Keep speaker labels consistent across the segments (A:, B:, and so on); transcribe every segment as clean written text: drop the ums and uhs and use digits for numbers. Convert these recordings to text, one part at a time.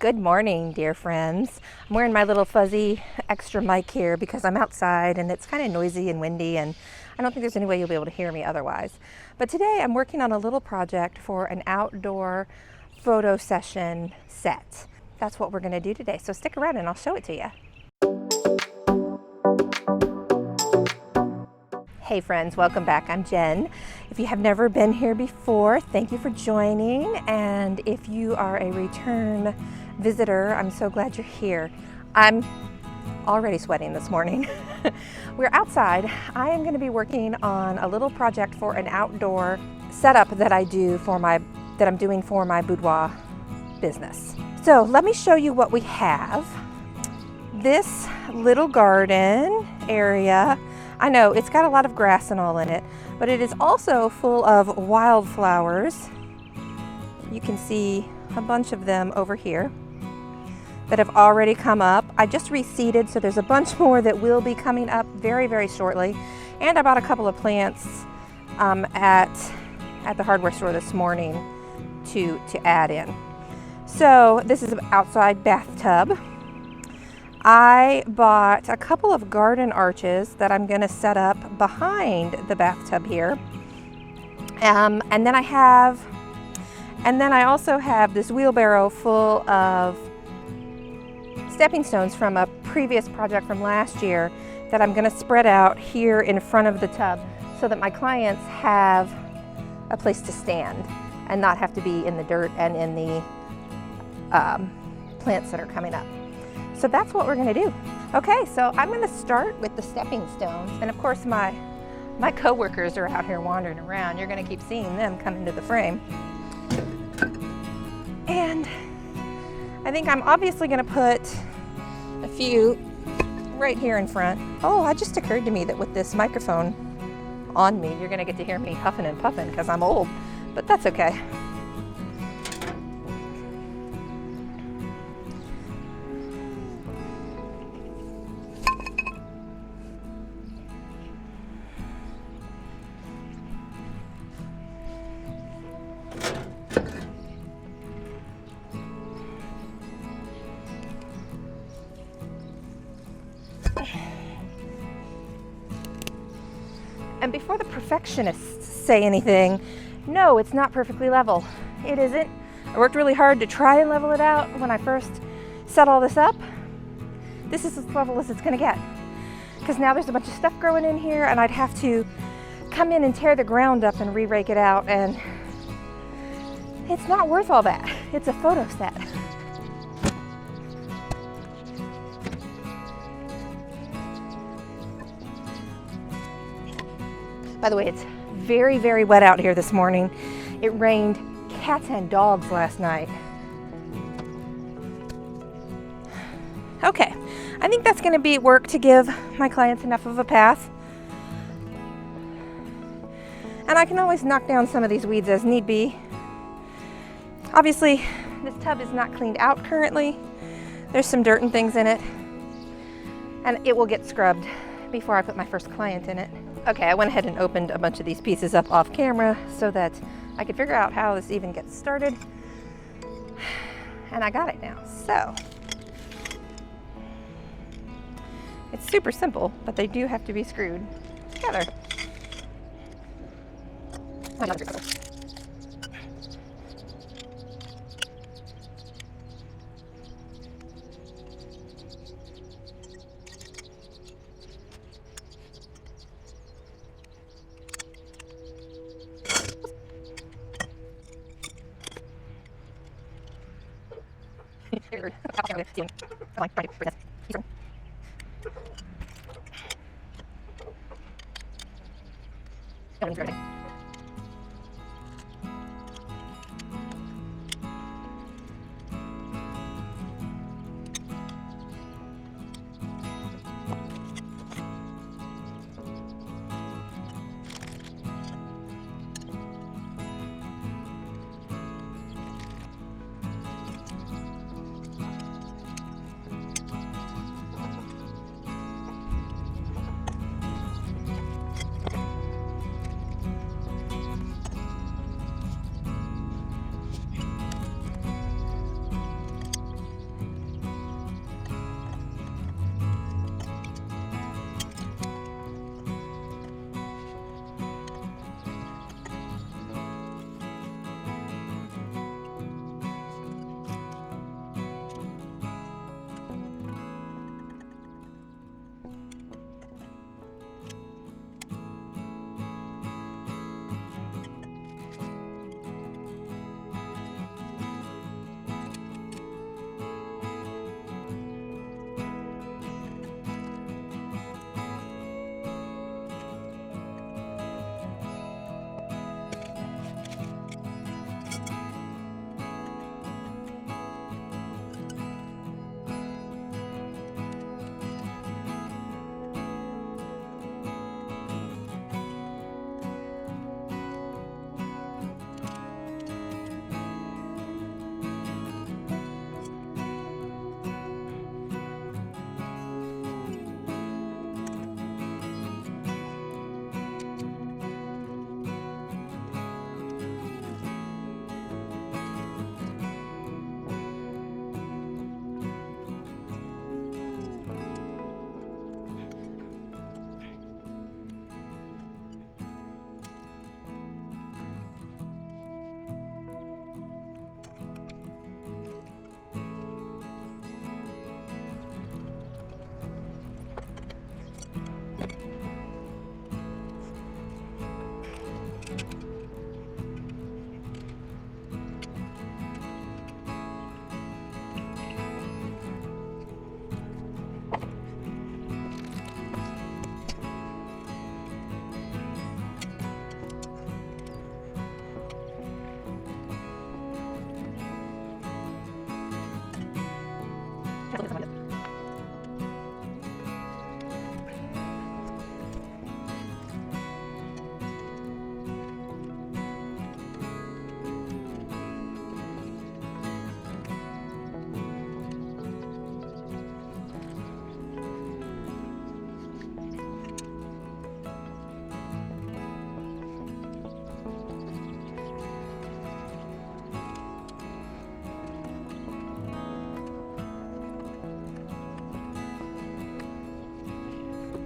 A: Good morning, dear friends. I'm wearing my little fuzzy extra mic here because I'm outside and it's kind of noisy and windy, and I don't think there's any way you'll be able to hear me otherwise. But today I'm working on a little project for an outdoor photo session set. That's what we're going to do today. So stick around and I'll show it to you. Hey friends, welcome back. I'm Jen. If you have never been here before, thank you for joining. And if you are a return visitor, I'm so glad you're here. I'm already sweating this morning. We're outside. I am going to be working on a little project for an outdoor setup that I'm doing for my Boudoir business. So let me show you what we have. This little garden area, I know it's got a lot of grass and all in it, but it is also full of wildflowers. You can see a bunch of them over here that have already come up. I just reseeded, so there's a bunch more that will be coming up very, very shortly. And I bought a couple of plants at the hardware store this morning to add in. So this is an outside bathtub. I bought a couple of garden arches that I'm going to set up behind the bathtub here. And then I also have this wheelbarrow full of stepping stones from a previous project from last year that I'm going to spread out here in front of the tub so that my clients have a place to stand and not have to be in the dirt and in the plants that are coming up. So that's what we're going to do. Okay, so I'm going to start with the stepping stones, and of course my co-workers are out here wandering around. You're going to keep seeing them come into the frame. And I think I'm obviously going to put a few right here in front. Oh, it just occurred to me that with this microphone on me, you're going to get to hear me huffing and puffing because I'm old, but that's okay. And before the perfectionists say anything, no, it's not perfectly level. It isn't. I worked really hard to try and level it out when I first set all this up. This is as level as it's going to get. Because now there's a bunch of stuff growing in here, and I'd have to come in and tear the ground up and re-rake it out, and it's not worth all that. It's a photo set. By the way, it's very, very wet out here this morning. It rained cats and dogs last night. Okay, I think that's going to be work to give my clients enough of a path. And I can always knock down some of these weeds as need be. Obviously, this tub is not cleaned out currently. There's some dirt and things in it, and it will get scrubbed before I put my first client in it. Okay, I went ahead and opened a bunch of these pieces up off camera so that I could figure out how this even gets started. And I got it now. So it's super simple, but they do have to be screwed together.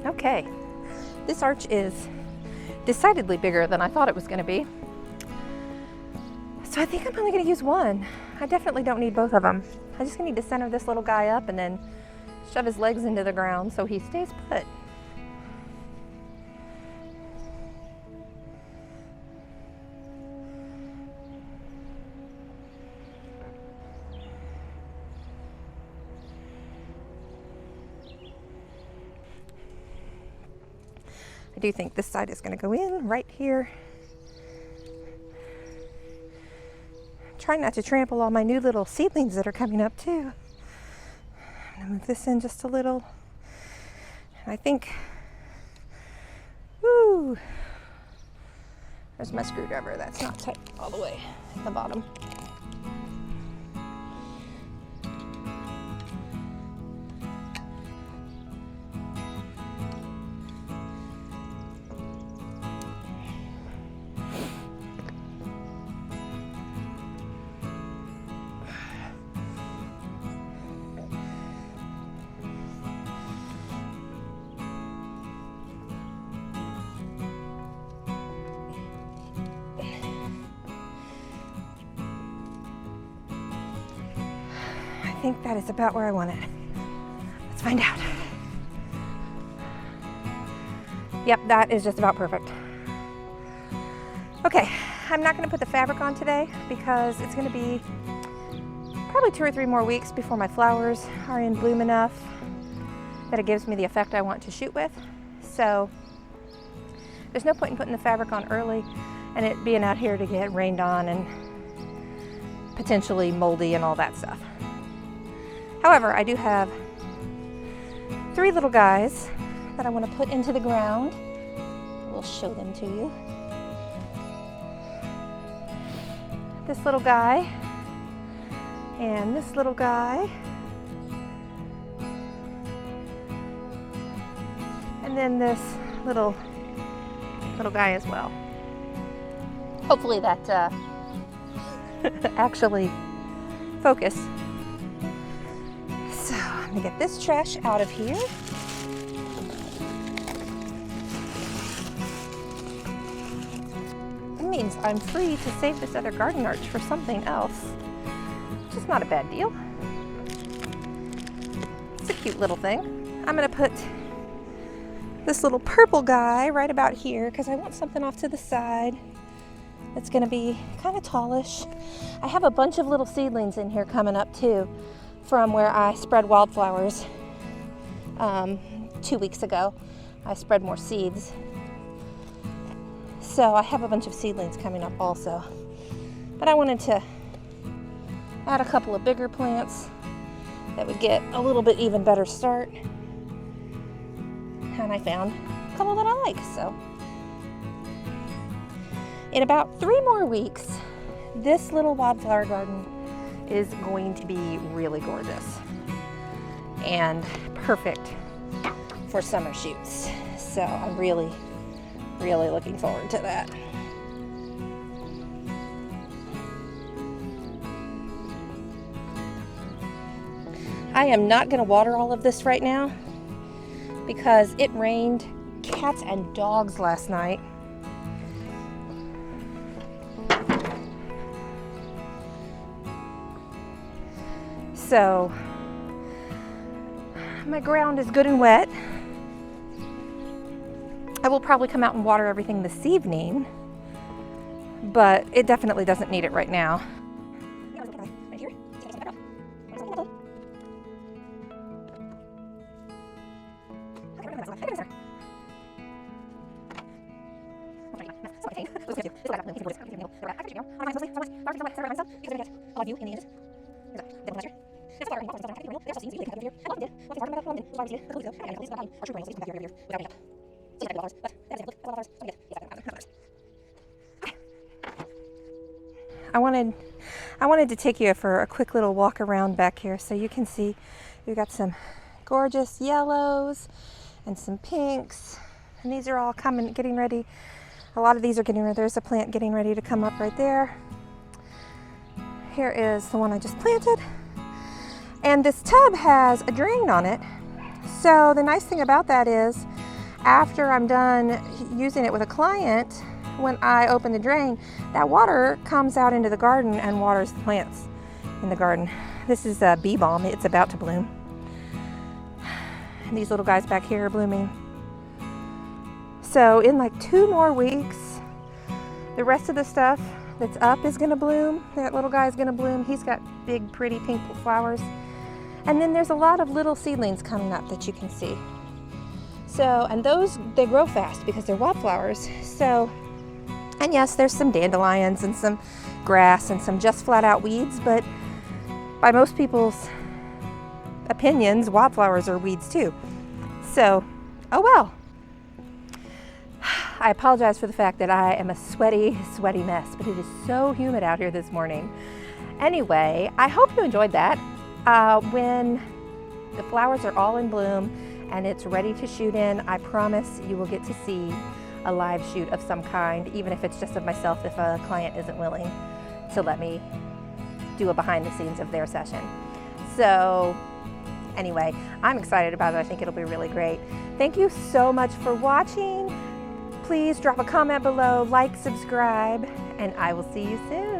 A: Okay, this arch is decidedly bigger than I thought it was going to be. So I think I'm only going to use one. I definitely don't need both of them. I just need to center this little guy up and then shove his legs into the ground so he stays put. I do think this side is going to go in right here. Try not to trample all my new little seedlings that are coming up too. I'm going to move this in just a little. And I think, woo, there's my screwdriver. That's not tight all the way at the bottom. I think that is about where I want it. Let's find out. Yep, that is just about perfect. Okay, I'm not going to put the fabric on today because it's going to be probably 2 or 3 more weeks before my flowers are in bloom enough that it gives me the effect I want to shoot with. So there's no point in putting the fabric on early and it being out here to get rained on and potentially moldy and all that stuff. However, I do have 3 little guys that I want to put into the ground. We'll show them to you. This little guy and this little guy. And then this little guy as well. Hopefully that actually focus. So I'm gonna get this trash out of here. It means I'm free to save this other garden arch for something else, which is not a bad deal. It's a cute little thing. I'm gonna put this little purple guy right about here because I want something off to the side that's gonna be kind of tallish. I have a bunch of little seedlings in here coming up too from where I spread wildflowers 2 weeks ago. I spread more seeds. So I have a bunch of seedlings coming up also. But I wanted to add a couple of bigger plants that would get a little bit even better start. And I found a couple that I like, so. In about 3 more weeks, this little wildflower garden is going to be really gorgeous and perfect for summer shoots. So I'm really looking forward to that. I am not going to water all of this right now because it rained cats and dogs last night. So my ground is good and wet. I will probably come out and water everything this evening, but it definitely doesn't need it right now. I wanted to take you for a quick little walk around back here so you can see we've got some gorgeous yellows and some pinks, and these are all getting ready. A lot of these are getting ready. There's a plant getting ready to come up right there. Here is the one I just planted. And this tub has a drain on it. So the nice thing about that is after I'm done using it with a client, when I open the drain, that water comes out into the garden and waters the plants in the garden. This is a bee balm. It's about to bloom. And these little guys back here are blooming. So in like 2 more weeks, the rest of the stuff that's up is gonna bloom. That little guy is gonna bloom. He's got big, pretty pink flowers. And then there's a lot of little seedlings coming up that you can see. So, and those, they grow fast because they're wildflowers. So, and yes, there's some dandelions and some grass and some just flat out weeds, but by most people's opinions, wildflowers are weeds too. So, oh well. I apologize for the fact that I am a sweaty mess, but it is so humid out here this morning. Anyway, I hope you enjoyed that. When the flowers are all in bloom and it's ready to shoot in, I promise you will get to see a live shoot of some kind, even if it's just of myself if a client isn't willing to let me do a behind the scenes of their session. So anyway, I'm excited about it. I think it'll be really great. Thank you so much for watching. Please drop a comment below, like, subscribe, and I will see you soon.